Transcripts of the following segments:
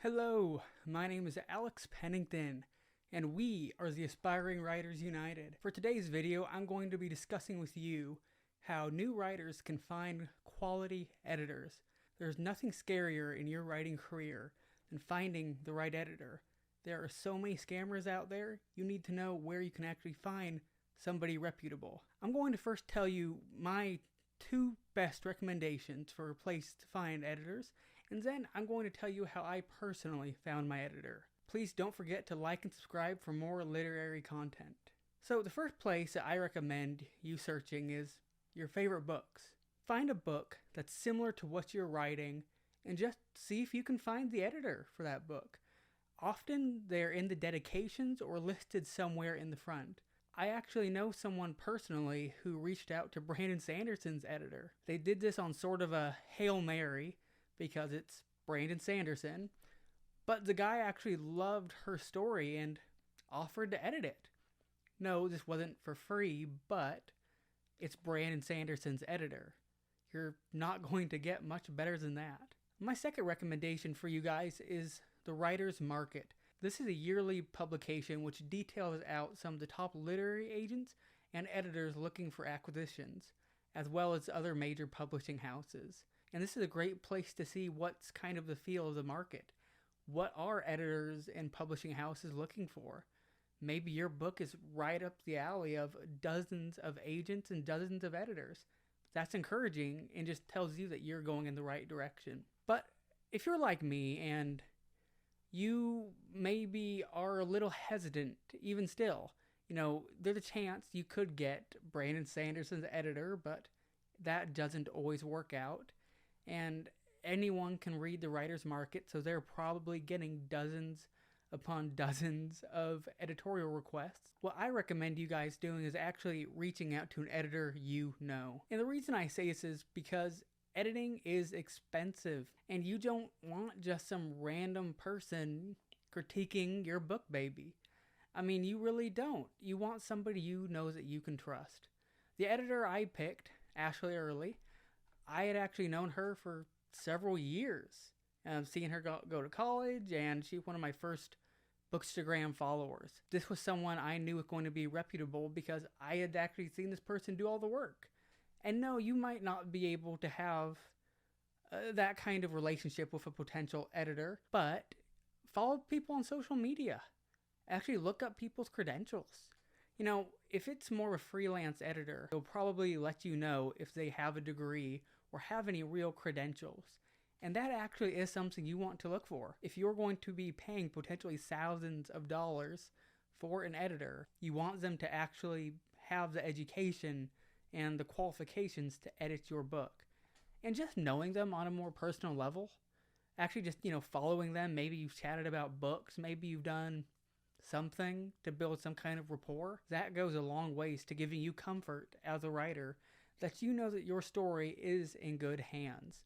Hello, my name is Alex Pennington, and we are the Aspiring Writers United. For today's video, I'm going to be discussing with you how new writers can find quality editors. There's nothing scarier in your writing career than finding the right editor. There are so many scammers out there, you need to know where you can actually find somebody reputable. I'm going to first tell you my two best recommendations for a place to find editors, and then I'm going to tell you how I personally found my editor. Please don't forget to like and subscribe for more literary content. So the first place that I recommend you searching is your favorite books. Find a book that's similar to what you're writing and just see if you can find the editor for that book. Often they're in the dedications or listed somewhere in the front. I actually know someone personally who reached out to Brandon Sanderson's editor. They did this on sort of a Hail Mary because it's Brandon Sanderson, but the guy actually loved her story and offered to edit it. No, this wasn't for free, but it's Brandon Sanderson's editor. You're not going to get much better than that. My second recommendation for you guys is The Writer's Market. This is a yearly publication which details out some of the top literary agents and editors looking for acquisitions, as well as other major publishing houses. And this is a great place to see what's kind of the feel of the market. What are editors and publishing houses looking for? Maybe your book is right up the alley of dozens of agents and dozens of editors. That's encouraging and just tells you that you're going in the right direction. But if you're like me and you maybe are a little hesitant, even still, there's a chance you could get Brandon Sanderson's editor, but that doesn't always work out. And anyone can read The Writer's Market, so they're probably getting dozens upon dozens of editorial requests. What I recommend you guys doing is actually reaching out to an editor you know. And the reason I say this is because editing is expensive, and you don't want just some random person critiquing your book, baby. I mean, you really don't. You want somebody you know that you can trust. The editor I picked, Ashley Early, I had actually known her for several years. I've seen her go to college, and she's one of my first Bookstagram followers. This was someone I knew was going to be reputable because I had actually seen this person do all the work. And no, you might not be able to have that kind of relationship with a potential editor, but follow people on social media. Actually look up people's credentials. If it's more of a freelance editor, they'll probably let you know if they have a degree or have any real credentials. And that actually is something you want to look for. If you're going to be paying potentially thousands of dollars for an editor, you want them to actually have the education and the qualifications to edit your book. And just knowing them on a more personal level, actually just, following them, maybe you've chatted about books, maybe you've done something to build some kind of rapport, that goes a long ways to giving you comfort as a writer that you know that your story is in good hands.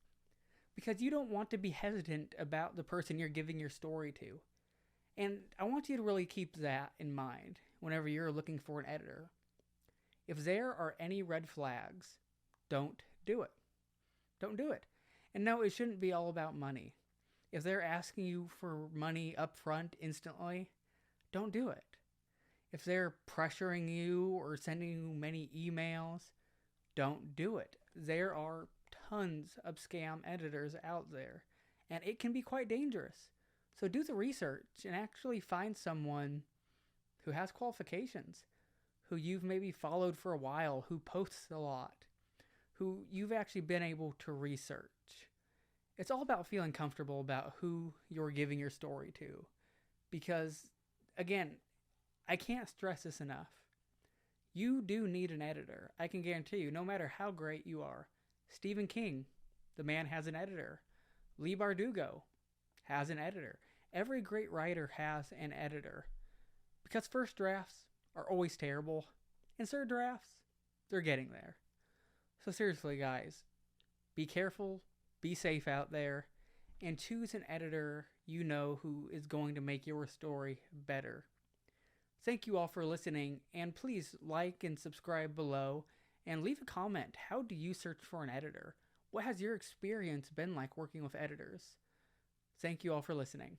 Because you don't want to be hesitant about the person you're giving your story to. And I want you to really keep that in mind whenever you're looking for an editor. If there are any red flags, don't do it. Don't do it. And no, it shouldn't be all about money. If they're asking you for money up front instantly, don't do it. If they're pressuring you or sending you many emails, don't do it. There are tons of scam editors out there, and it can be quite dangerous. So do the research and actually find someone who has qualifications, who you've maybe followed for a while, who posts a lot, who you've actually been able to research. It's all about feeling comfortable about who you're giving your story to. Because, again, I can't stress this enough. You do need an editor. I can guarantee you, no matter how great you are. Stephen King, the man has an editor. Leigh Bardugo has an editor. Every great writer has an editor. Because first drafts are always terrible, and third drafts, they're getting there. So seriously, guys, be careful, be safe out there, and choose an editor you know who is going to make your story better. Thank you all for listening, and please like and subscribe below, and leave a comment. How do you search for an editor? What has your experience been like working with editors? Thank you all for listening.